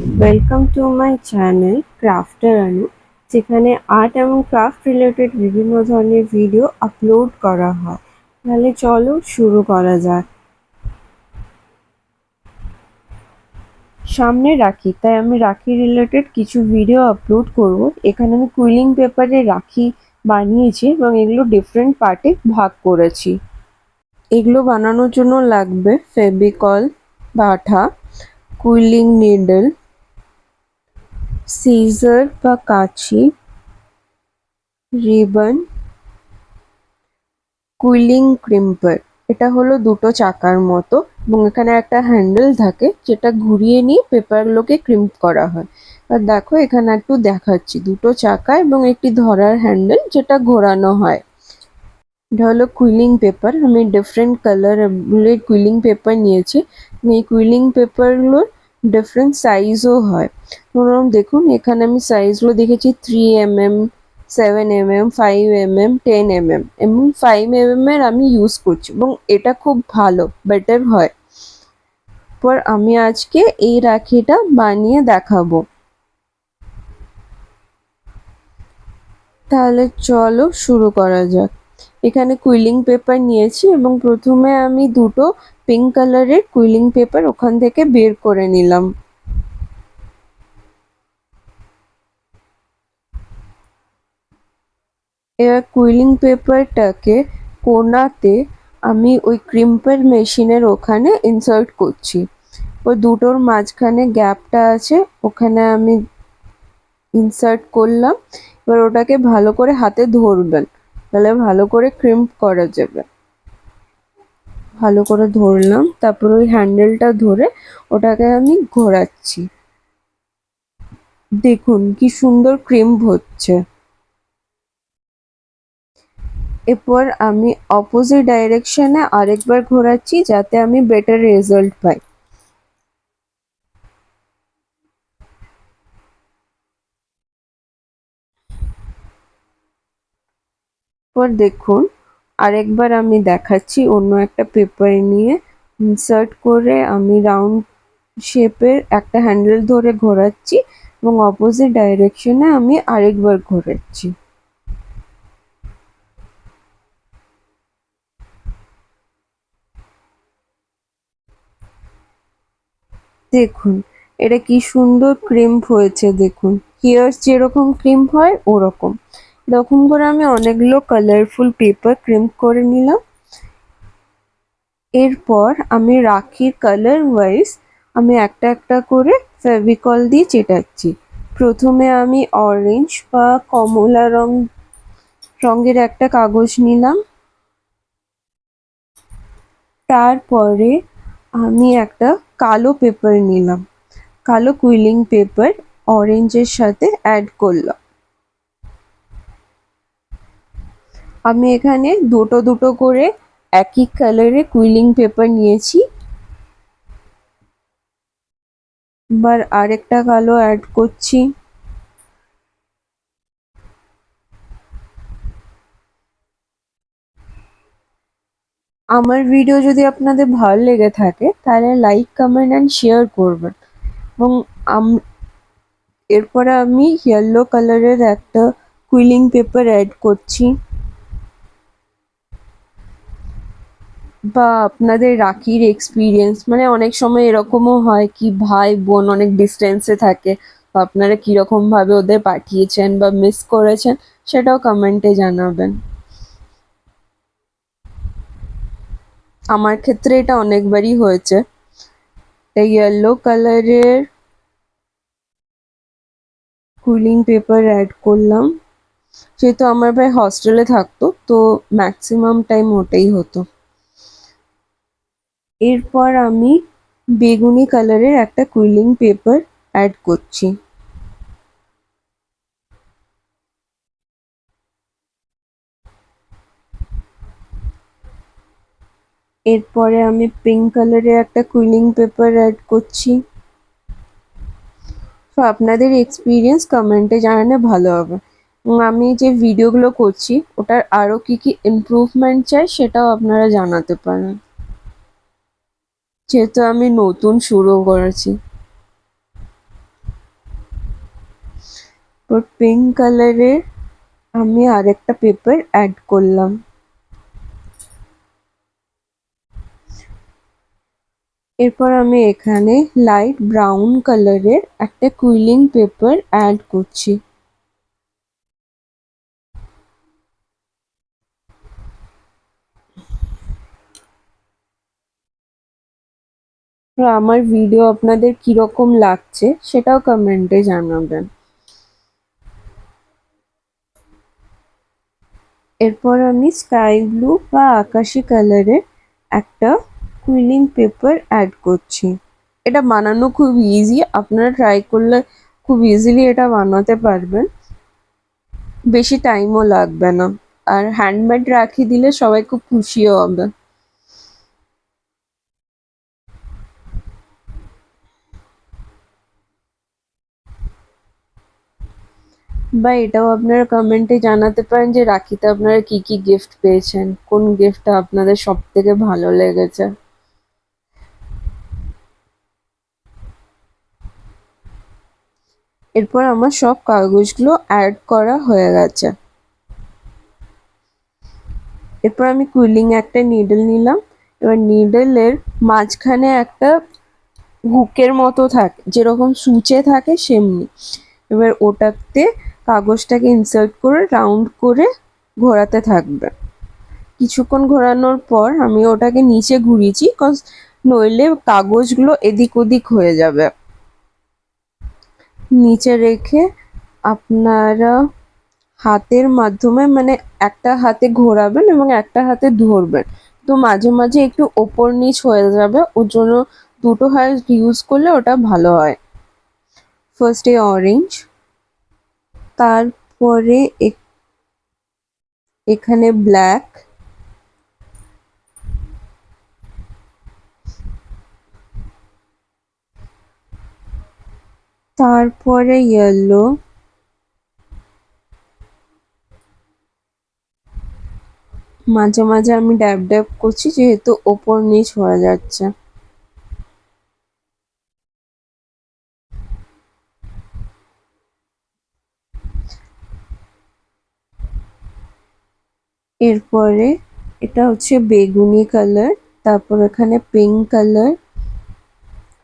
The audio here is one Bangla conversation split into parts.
Welcome to my channel crafter আনু, যেখানে আর্ট এবং ক্রাফট রিলেটেড বিভিন্ন ধরনের ভিডিও আপলোড করা হয়। তাহলে চলো শুরু করা যাক। সামনে রাখি, তাই আমি রাখি রিলেটেড কিছু ভিডিও আপলোড করব। এখানে আমি কুইলিং পেপারে রাখি বানিয়েছি এবং এগুলো ডিফারেন্ট পার্টে ভাগ করেছি। এগুলো বানানোর জন্য লাগবে ফেভিকল বা আঠা, কুইলিং নিডল, সিজার বা কাঁচি, রিবন, কুইলিং ক্রিম্পার। এটা হলো দুটো চাকার মতো এবং এখানে একটা হ্যান্ডেল থাকে যেটা ঘুরিয়ে নিয়ে পেপারগুলোকে ক্রিম্প করা হয়। আর দেখো এখানে একটু দেখাচ্ছি, দুটো চাকা এবং একটি ধরার হ্যান্ডেল যেটা ঘোরানো হয়। এটা হলো কুইলিং পেপার। আমি ডিফারেন্ট কালারের কুইলিং পেপার নিয়েছি। এই কুইলিং পেপারগুলোর ডিফারেন্ট সাইজও হয়। ধরুন দেখুন, এখানে আমি সাইজগুলো দেখেছি 3 mm, 7 mm, 5 mm, 10 mm এবং 5 mm এর আমি ইউজ করছি এবং এটা খুব ভালো, বেটার হয়। পর আমি আজকে এই রাখিটা বানিয়ে দেখাবো। তাহলে চলো শুরু করা যাক। এখানে কুইলিং পেপার নিয়েছি এবং প্রথমে আমি দুটো পিঙ্ক কালারের কুইলিং পেপার ওখান থেকে বের করে নিলাম। এবার কুইলিং পেপারটাকে কোনাতে আমি ওই ক্রিম্পার মেশিনের ওখানে ইনসার্ট করছি। ওই দুটোর মাঝখানে গ্যাপটা আছে, ওখানে আমি ইনসার্ট করলাম। এবার ওটাকে ভালো করে হাতে ধরবেন, তাহলে ভালো করে ক্রিম্প করা যাবে। ভালো করে ধরলাম, তারপর ওই হ্যান্ডেলটা ধরে ওটাকে আমি ঘোরাচ্ছি। দেখুন কি সুন্দর ক্রিম্প হচ্ছে। এরপর আমি অপোজিট ডাইরেকশনে আরেকবার ঘোরাচ্ছি যাতে আমি বেটার রেজাল্ট পাই। এরপর দেখুন আরেকবার আমি দেখাচ্ছি, অন্য একটা পেপার নিয়ে ইনসার্ট করে আমি রাউন্ড শেপের একটা হ্যান্ডেল ধরে ঘোরাচ্ছি এবং অপোজিট ডাইরেকশনে আমি আরেকবার ঘোরাচ্ছি। দেখুন এটা কি সুন্দর ক্রিম্প হয়েছে। দেখুন হেয়ার্স যেরকম ক্রিম্প হয় ওরকম। এরকম করে আমি অনেকগুলো কালারফুল পেপার ক্রিম্প করে নিলাম। এরপর আমি রাখির কালার ওয়াইজ আমি একটা একটা করে ফেভিকল দিয়ে চেটাচ্ছি। প্রথমে আমি অরেঞ্জ বা কমলা রঙের একটা কাগজ নিলাম। তারপরে আমি একটা কালো পেপার নিলাম, কালো কুইলিং পেপার অরেঞ্জের সাথে অ্যাড করলাম। আমি এখানে দুটো দুটো করে একই কালারের কুইলিং পেপার নিয়েছি। এবার আরেকটা কালো অ্যাড করছি। আমার ভিডিও যদি আপনাদের ভালো লেগে থাকে তাহলে লাইক, কমেন্ট অ্যান্ড শেয়ার করবেন। এবং এরপরে আমি ইয়েলো কালারের একটা কুইলিং পেপার অ্যাড করছি। বা আপনাদের রাখির এক্সপিরিয়েন্স, মানে অনেক সময় এরকমও হয় কি ভাই বোন অনেক ডিস্টেন্সে থাকে, তো আপনারা কিরকম ভাবে ওদের পাঠিয়েছেন বা মিস করেছেন সেটাও কমেন্টে জানাবেন। আমার ক্ষেত্রে এটা অনেকবারই হয়েছে। এই ইয়েলো কালারের কুলিং পেপার অ্যাড করলাম। যেহেতু আমার ভাই হস্টেলে থাকতো তো ম্যাক্সিমাম টাইম ওটাই হতো। এরপর আমি বেগুনি কালারের একটা কুইলিং পেপার অ্যাড করছি। এরপরে আমি পিঙ্ক কালারের একটা কুইলিং পেপার অ্যাড করছি। তো আপনাদের এক্সপিরিয়েন্স কমেন্টে জানালে ভালো হবে। এবং আমি যে ভিডিওগুলো করছি ওটার আরও কি কি ইমপ্রুভমেন্ট চাই সেটাও আপনারা জানাতে পারেন, যেহেতু আমি নতুন শুরু করেছি। ওর পিঙ্ক কালারের আমি আরেকটা পেপার অ্যাড করলাম। এরপর আমি এখানে লাইট ব্রাউন কালারের একটা কুইলিং পেপার অ্যাড করছি। আর আমার ভিডিও আপনাদের কিরকম লাগছে সেটাও কমেন্টে জানাবেন। এরপর আমি স্কাই ব্লু বা আকাশি কালারের একটা কুইলিং পেপার অ্যাড করছি। এটা বানানো খুব ইজি, আপনারা ট্রাই করলে খুব ইজিলি এটা বানাতে পারবেন, বেশি টাইমও লাগবে না। আর হ্যান্ডমেড রাখি দিলে সবাই খুব খুশিও হবে। বা এটাও আপনারা কমেন্টে জানাতে পারেন যে রাখিতে আপনারা কি কি গিফট পেয়েছেন, কোন গিফটটা আপনাদের সব থেকে ভালো লেগেছে। এরপর আমার সব কাগজগুলো অ্যাড করা হয়ে গেছে। এরপর আমি কুইলিং একটা নিডল নিলাম। এবার নিডলের মাঝখানে একটা হুকের মতো থাকে, যেরকম সুচে থাকে সেমনি। এবার ওটাতে কাগজটাকে ইনসার্ট করে রাউন্ড করে ঘোরাতে থাকবে। কিছুক্ষণ ঘোরানোর পর আমি ওটাকে নিচে ঘুরিয়েছি, কজ নইলে কাগজগুলো এদিক ওদিক হয়ে যাবে। নিচে রেখে আপনারা হাতের মাধ্যমে মানে একটা হাতে ঘোরাবেন এবং একটা হাতে ধরবেন, তো মাঝে মাঝে একটু ওপর নিচ হয়ে যাবে, ওর জন্য দুটো হাত ইউজ করলে ওটা ভালো হয়। ফার্স্টে অরেঞ্জ, তারপরে এখানে ব্ল্যাক, তারপরে ইয়েলো, মাঝে মাঝে আমি ড্যাব ড্যাব করছি যেহেতু ওপর নিচ হয়ে যাচ্ছে। এরপরে এটা হচ্ছে বেগুনি কালার, তারপর এখানে পিঙ্ক কালার।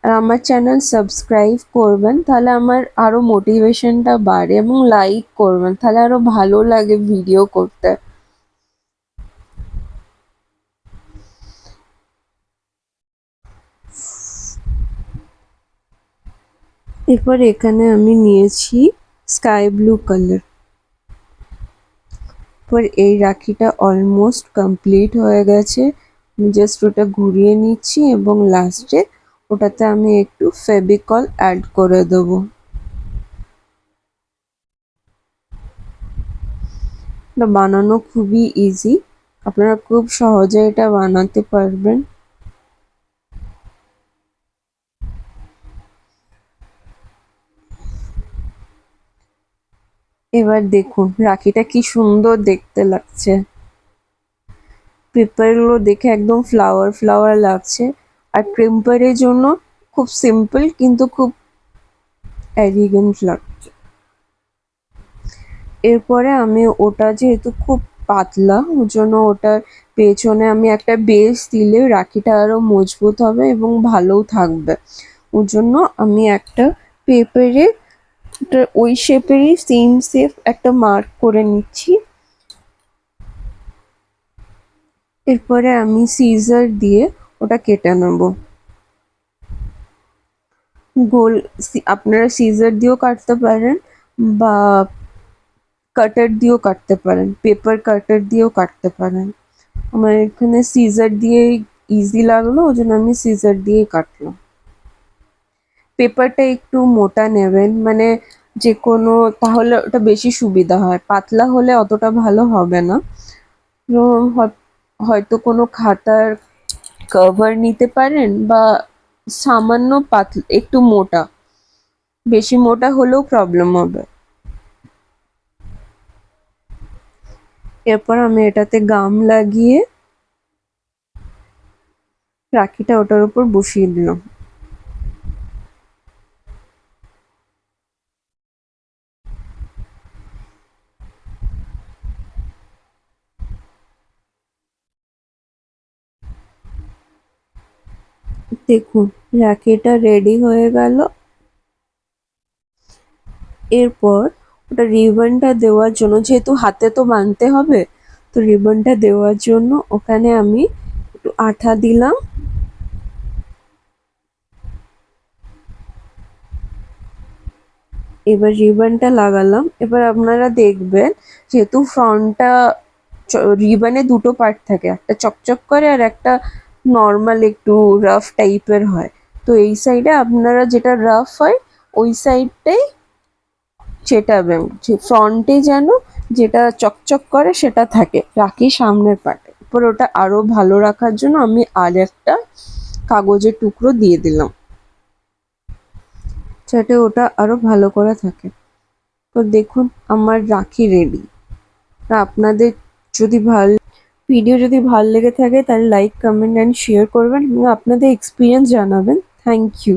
আর আমার চ্যানেল সাবস্ক্রাইব করবেন, তাহলে আমার আরো মোটিভেশনটা বাড়ে, এবং লাইক করবেন তাহলে আরো ভালো লাগে ভিডিও করতে। এরপর এখানে আমি নিয়েছি স্কাই ব্লু কালার। পর এই রাখিটা অলমোস্ট কমপ্লিট হয়ে গেছে, আমি জাস্ট ওটা ঘুরিয়ে নিচ্ছি এবং লাস্টে ওটাতে আমি একটু ফেভিকল অ্যাড করে দেবো। এটা বানানো খুবই ইজি, আপনারা খুব সহজে এটা বানাতে পারবেন। এবার দেখুন রাখিটা কি সুন্দর দেখতে লাগছে, পেপারগুলো দেখে একদম ফ্লাওয়ার ফ্লাওয়ার লাগছে। আর টেম্পারের জন্য খুব সিম্পল কিন্তু খুব এলিগেন্ট লাগছে। এরপরে আমি ওটা যেহেতু খুব পাতলা, ওর জন্য ওটার পেছনে আমি একটা বেস দিলে রাখিটা আরো মজবুত হবে এবং ভালোও থাকবে। ওর জন্য আমি একটা পেপারে ওই শেপেরই সেম শেপ একটা মার্ক করে নিচ্ছি। এরপরে আমি সিজার দিয়ে ওটা কেটে নেব গোল। আপনারা সিজার দিয়েও কাটতে পারেন বা কাটার দিয়েও কাটতে পারেন, পেপার কাটার দিয়েও কাটতে পারেন। আমার এখানে সিজার দিয়ে ইজি লাগলো, ওই জন্য আমি সিজার দিয়েই কাটলাম। পেপারটা একটু মোটা নেবেন, মানে যে কোনো, তাহলে ওটা বেশি সুবিধা হয়, পাতলা হলে অতটা ভালো হবে না। তো হয়তো কোনো খাতার কভার নিতে পারেন বা সামান্য পাতলা একটু মোটা, বেশি মোটা হলেও প্রবলেম হবে। এরপর আমি এটাতে গাম লাগিয়ে রাখিটা ওটার উপর বসিয়ে দিলাম। দেখুন রাখিটা রেডি হয়ে গেল। এরপর ওটা রিবনটা দেওয়ার জন্য, যেহেতু হাতে তো বাঁধতে হবে, তো রিবনটা দেওয়ার জন্য ওখানে আমি একটু আঠা দিলাম। এবার রিবনটা লাগালাম। এবার আপনারা দেখবেন, যেহেতু ফ্রন্টটা রিবনে দুটো পার্ট থাকে, একটা চকচক করে আর একটা নর্মাল একটু রাফ টাইপের হয়। তো এই সাইডে আপনারা যেটা রাফ হয় ওই সাইডটাই চেটাবেন, যে ফ্রন্টে যেন যেটা চকচক করে সেটা থাকে রাখির সামনের পার্টে। এরপর ওটা আরো ভালো রাখার জন্য আমি আর একটা কাগজের টুকরো দিয়ে দিলাম, যাতে ওটা আরো ভালো করে থাকে। তো দেখুন আমার রাখি রেডি। আপনাদের যদি ভিডিও যদি ভালো লেগে থাকে তাহলে লাইক, কমেন্ট অ্যান্ড শেয়ার করবেন এবং আপনাদের এক্সপিরিয়েন্স জানাবেন। Thank you.